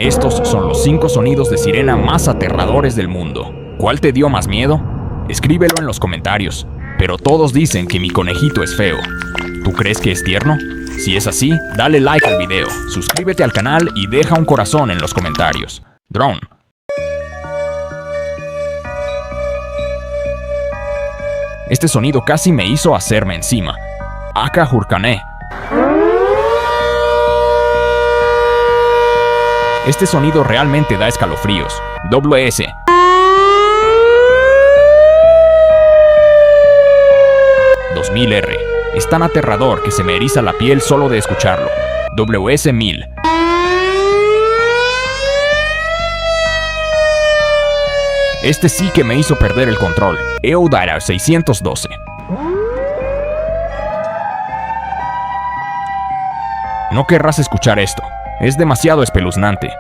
Estos son los 5 sonidos de sirena más aterradores del mundo. ¿Cuál te dio más miedo? Escríbelo en los comentarios. Pero todos dicen que mi conejito es feo. ¿Tú crees que es tierno? Si es así, dale like al video, suscríbete al canal y deja un corazón en los comentarios. Drone. Este sonido casi me hizo hacerme encima. Aka Hurkané. Este sonido realmente da escalofríos. WS. R. Es tan aterrador que se me eriza la piel solo de escucharlo. WS1000. Este sí que me hizo perder el control. EODARA 612. No querrás escuchar esto. Es demasiado espeluznante.